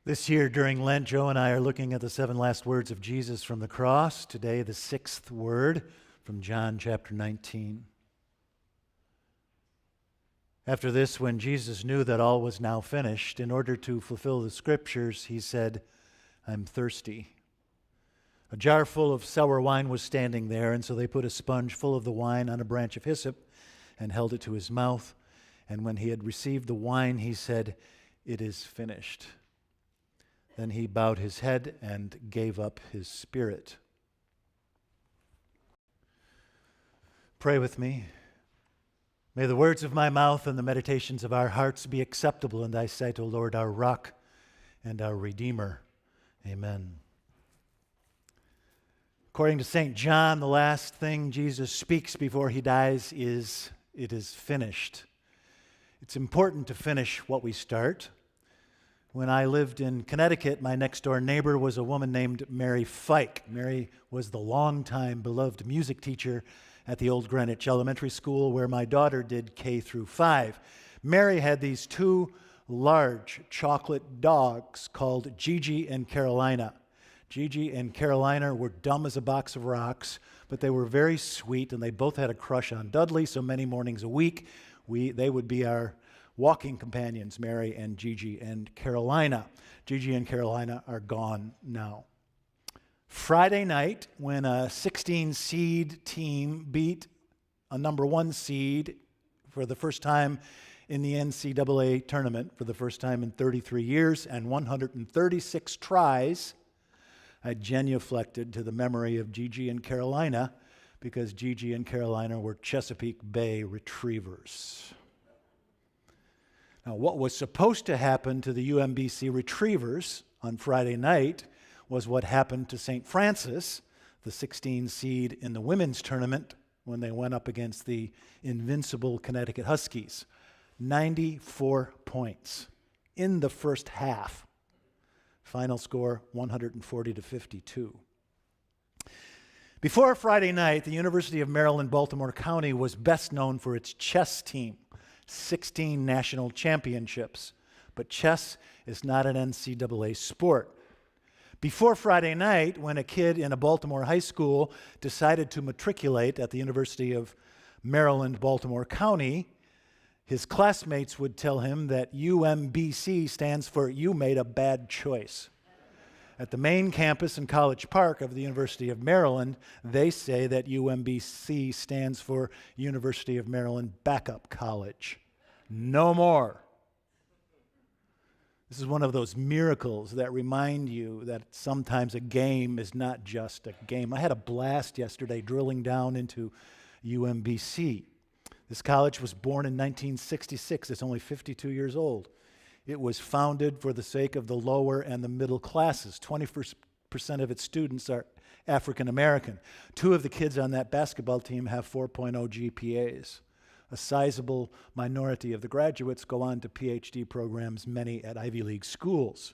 This year during Lent, Joe and I are looking at the 7 last words of Jesus from the cross. Today, the 6th word from John chapter 19. After this, when Jesus knew that all was now finished, in order to fulfill the Scriptures, he said, "I'm thirsty." A jar full of sour wine was standing there, and so they put a sponge full of the wine on a branch of hyssop and held it to his mouth. And when he had received the wine, he said, "It is finished." Then he bowed his head and gave up his spirit. Pray with me. May the words of my mouth and the meditations of our hearts be acceptable in thy sight, O Lord, our rock and our Redeemer. Amen. According to St. John, the last thing Jesus speaks before he dies is, "It is finished." It's important to finish what we start. When I lived in Connecticut, my next-door neighbor was a woman named Mary Fike. Mary was the longtime beloved music teacher at the Old Greenwich Elementary School where my daughter did K through 5. Mary had these 2 large chocolate dogs called Gigi and Carolina. Gigi and Carolina were dumb as a box of rocks, but they were very sweet, and they both had a crush on Dudley, so many mornings a week they would be our walking companions, Mary and Gigi and Carolina. Gigi and Carolina are gone now. Friday night, when a 16-seed team beat a number 1 seed for the first time in the NCAA tournament, for the first time in 33 years and 136 tries, I genuflected to the memory of Gigi and Carolina because Gigi and Carolina were Chesapeake Bay retrievers. Now, what was supposed to happen to the UMBC Retrievers on Friday night was what happened to St. Francis, the 16 seed in the women's tournament, when they went up against the invincible Connecticut Huskies. 94 points in the first half. Final score, 140-52. Before Friday night, the University of Maryland, Baltimore County was best known for its chess team. 16 national championships, but chess is not an NCAA sport. Before Friday night, when a kid in a Baltimore high school decided to matriculate at the University of Maryland, Baltimore County, his classmates would tell him that UMBC stands for "You made a bad choice." At the main campus in College Park of the University of Maryland, they say that UMBC stands for University of Maryland Backup College. No more. This is one of those miracles that remind you that sometimes a game is not just a game. I had a blast yesterday drilling down into UMBC. This college was born in 1966. It's only 52 years old. It was founded for the sake of the lower and the middle classes. 20% of its students are African American. 2 of the kids on that basketball team have 4.0 GPAs. A sizable minority of the graduates go on to PhD programs, many at Ivy League schools.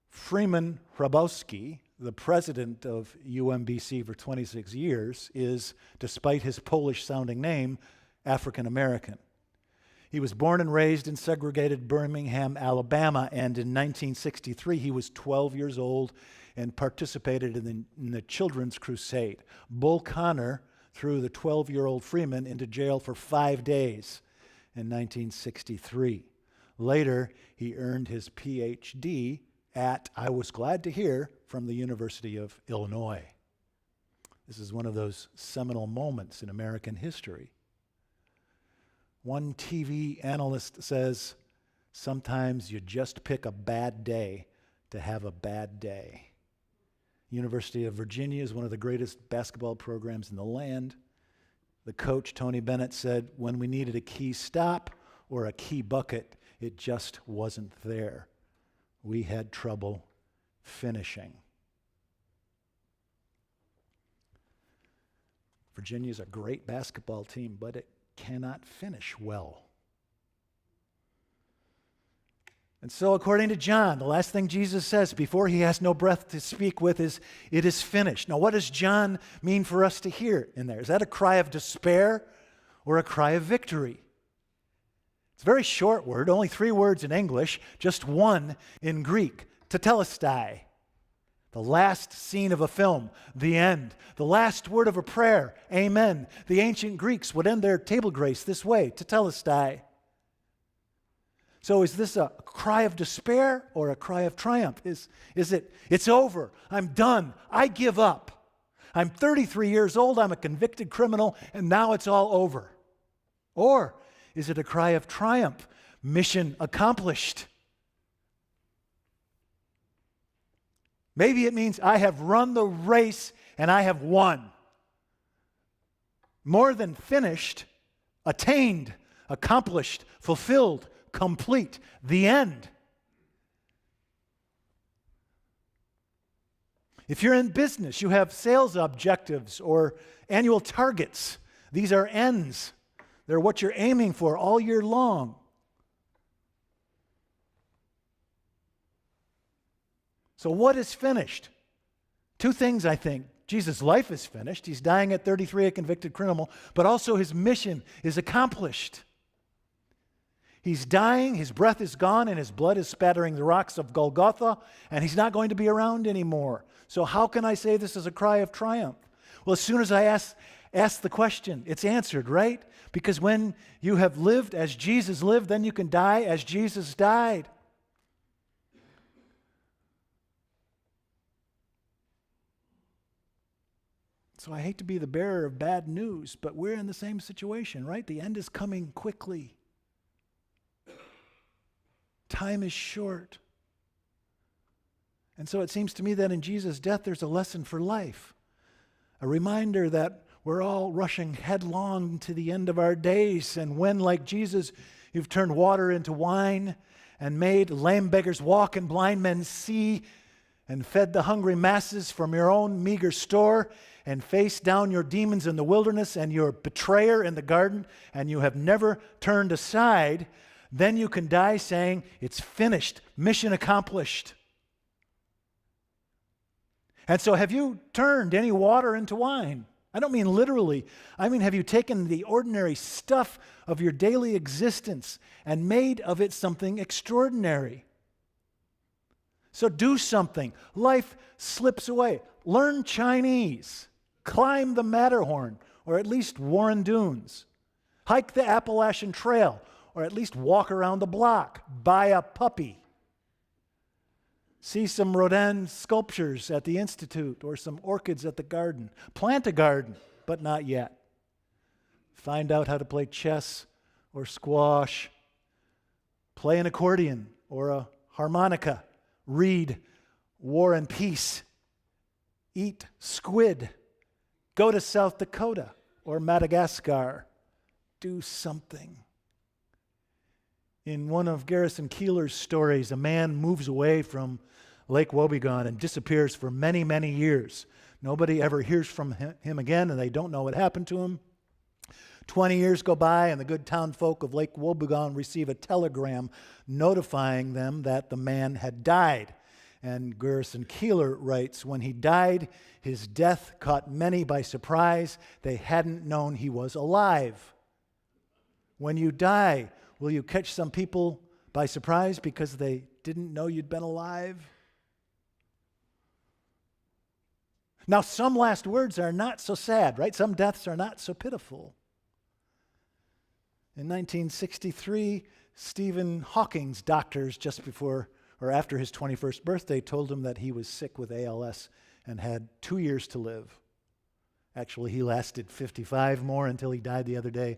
Freeman Hrabowski, the president of UMBC for 26 years, is, despite his Polish-sounding name, African American. He was born and raised in segregated Birmingham, Alabama, and in 1963 he was 12 years old and participated in the Children's Crusade. Bull Connor threw the 12-year-old Freeman into jail for 5 days in 1963. Later, he earned his PhD at, I was glad to hear, from the University of Illinois. This is one of those seminal moments in American history. One TV analyst says, sometimes you just pick a bad day to have a bad day. University of Virginia is one of the greatest basketball programs in the land. The coach, Tony Bennett, said, when we needed a key stop or a key bucket, it just wasn't there. We had trouble finishing. Virginia's a great basketball team, but it cannot finish well. And so, according to John, the last thing Jesus says before he has no breath to speak with is, "It is finished." Now, what does John mean for us to hear in there? Is that a cry of despair or a cry of victory? It's a very short word, only 3 words in English, just 1 in Greek, tetelestai. The last scene of a film, the end. The last word of a prayer, amen. The ancient Greeks would end their table grace this way, tetelestai. So is this a cry of despair or a cry of triumph? Is it, it's over, I'm done, I give up. I'm 33 years old, I'm a convicted criminal, and now it's all over? Or is it a cry of triumph, mission accomplished? Maybe it means I have run the race and I have won. More than finished, attained, accomplished, fulfilled, complete, the end. If you're in business, you have sales objectives or annual targets. These are ends. They're what you're aiming for all year long. So what is finished? 2 things, I think. Jesus' life is finished. He's dying at 33, a convicted criminal, but also his mission is accomplished. He's dying, his breath is gone, and his blood is spattering the rocks of Golgotha, and he's not going to be around anymore. So how can I say this is a cry of triumph? Well, as soon as I ask the question, it's answered, right? Because when you have lived as Jesus lived, then you can die as Jesus died. So I hate to be the bearer of bad news, but we're in the same situation, right? The end is coming quickly. Time is short. And so it seems to me that in Jesus' death, there's a lesson for life. A reminder that we're all rushing headlong to the end of our days. And when, like Jesus, you've turned water into wine and made lame beggars walk and blind men see and fed the hungry masses from your own meager store and faced down your demons in the wilderness and your betrayer in the garden, and you have never turned aside, then you can die saying, it's finished, mission accomplished. And so have you turned any water into wine? I don't mean literally. I mean, have you taken the ordinary stuff of your daily existence and made of it something extraordinary? So do something. Life slips away. Learn Chinese. Climb the Matterhorn, or at least Warren Dunes. Hike the Appalachian Trail, or at least walk around the block. Buy a puppy. See some Rodin sculptures at the Institute, or some orchids at the garden. Plant a garden, but not yet. Find out how to play chess or squash. Play an accordion or a harmonica. Read War and Peace. Eat squid. Go to South Dakota or Madagascar. Do something. In one of Garrison Keillor's stories, a man moves away from Lake Wobegon and disappears for many, many years. Nobody ever hears from him again, and they don't know what happened to him. 20 years go by, and the good town folk of Lake Wobegon receive a telegram notifying them that the man had died. And Garrison Keillor writes, when he died, his death caught many by surprise. They hadn't known he was alive. When you die, will you catch some people by surprise because they didn't know you'd been alive? Now, some last words are not so sad, right? Some deaths are not so pitiful. In 1963, Stephen Hawking's doctors, just before or after his 21st birthday, told him that he was sick with ALS and had 2 years to live. Actually, he lasted 55 more until he died the other day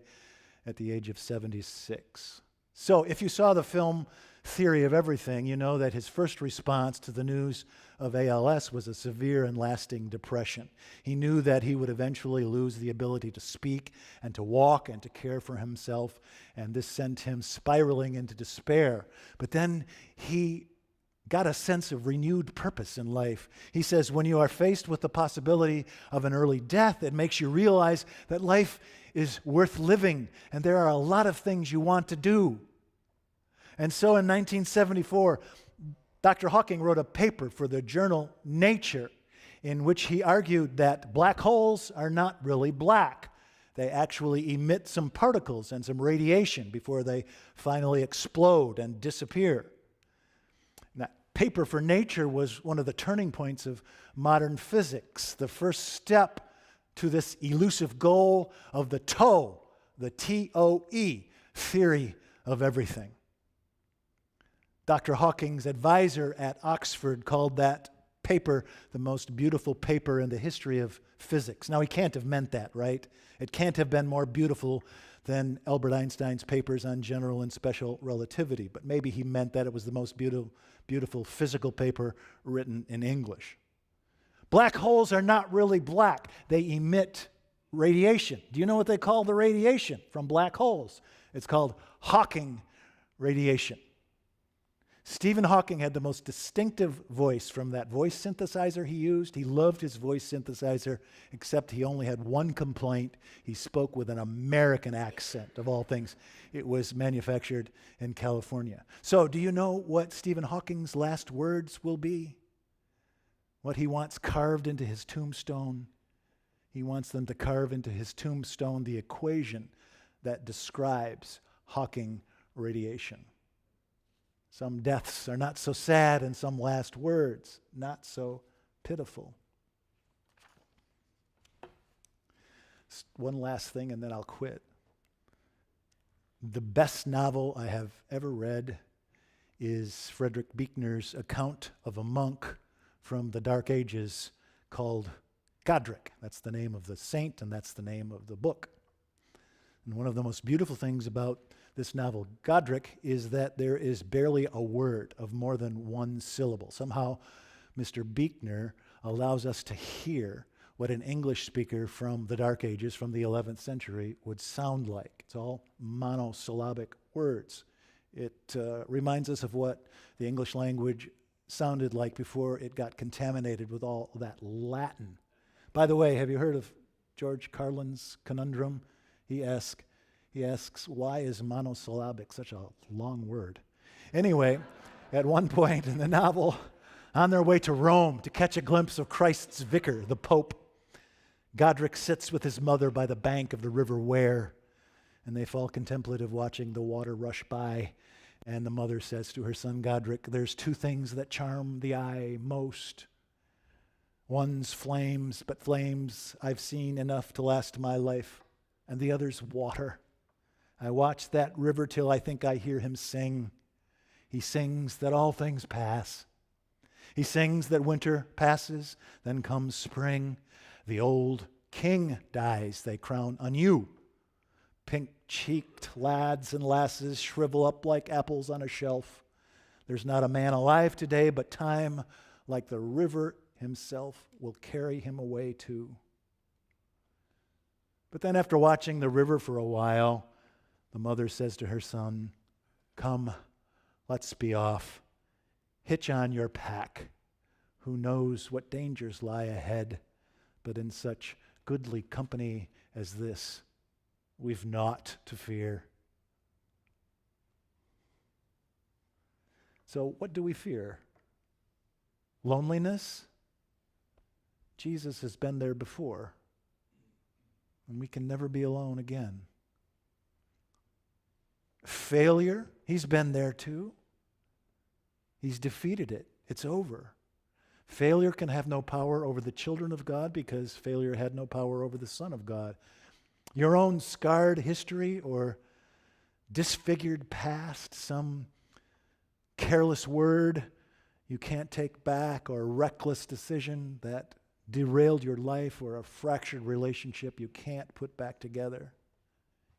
at the age of 76. So if you saw the film Theory of Everything, you know that his first response to the news of ALS was a severe and lasting depression. He knew that he would eventually lose the ability to speak and to walk and to care for himself, and this sent him spiraling into despair. But then he got a sense of renewed purpose in life. He says, when you are faced with the possibility of an early death, it makes you realize that life is worth living, and there are a lot of things you want to do. And so in 1974, Dr. Hawking wrote a paper for the journal Nature in which he argued that black holes are not really black. They actually emit some particles and some radiation before they finally explode and disappear. Now, paper for nature was one of the turning points of modern physics, the first step to this elusive goal of the TOE, the T-O-E, theory of everything. Dr. Hawking's advisor at Oxford called that paper the most beautiful paper in the history of physics. Now, he can't have meant that, right? It can't have been more beautiful than Albert Einstein's papers on general and special relativity, but maybe he meant that it was the most beautiful physical paper written in English. Black holes are not really black. They emit radiation. Do you know what they call the radiation from black holes? It's called Hawking radiation. Stephen Hawking had the most distinctive voice from that voice synthesizer he used. He loved his voice synthesizer, except he only had one complaint. He spoke with an American accent, of all things. It was manufactured in California. So, do you know what Stephen Hawking's last words will be? What he wants carved into his tombstone? He wants them to carve into his tombstone the equation that describes Hawking radiation. Some deaths are not so sad, and some last words not so pitiful. One last thing, and then I'll quit. The best novel I have ever read is Frederick Buechner's account of a monk from the Dark Ages called Godric. That's the name of the saint, and that's the name of the book. And one of the most beautiful things about this novel, Godric, is that there is barely a word of more than one syllable. Somehow, Mr. Buechner allows us to hear what an English speaker from the Dark Ages, from the 11th century, would sound like. It's all monosyllabic words. It reminds us of what the English language sounded like before it got contaminated with all that Latin. By the way, have you heard of George Carlin's conundrum? He asks, why is monosyllabic such a long word? Anyway, at one point in the novel, on their way to Rome to catch a glimpse of Christ's vicar, the Pope, Godric sits with his mother by the bank of the river Wear, and they fall contemplative watching the water rush by. And the mother says to her son Godric, there's two things that charm the eye most. One's flames, but flames I've seen enough to last my life, and the other's water. I watch that river till I think I hear him sing. He sings that all things pass. He sings that winter passes, then comes spring. The old king dies, they crown anew. Pink-cheeked lads and lasses shrivel up like apples on a shelf. There's not a man alive today, but time, like the river himself, will carry him away too. But then after watching the river for a while, the mother says to her son, come, let's be off. Hitch on your pack. Who knows what dangers lie ahead, but in such goodly company as this, we've naught to fear. So what do we fear? Loneliness? Jesus has been there before, and we can never be alone again. Failure? He's been there too. He's defeated it. It's over. Failure can have no power over the children of God because failure had no power over the Son of God. Your own scarred history or disfigured past, some careless word you can't take back, or reckless decision that derailed your life, or a fractured relationship you can't put back together.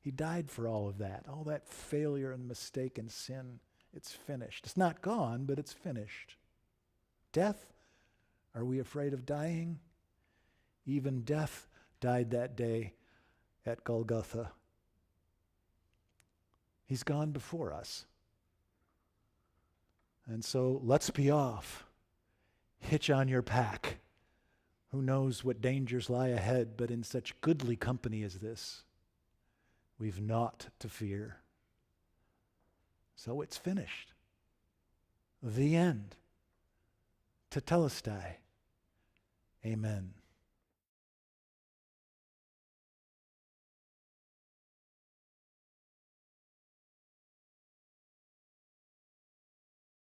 He died for all of that failure and mistake and sin. It's finished. It's not gone, but it's finished. Death? Are we afraid of dying? Even death died that day at Golgotha. He's gone before us. And so let's be off. Hitch on your pack. Who knows what dangers lie ahead, but in such goodly company as this, we've naught to fear. So it's finished. The end. Tetelestai. Amen.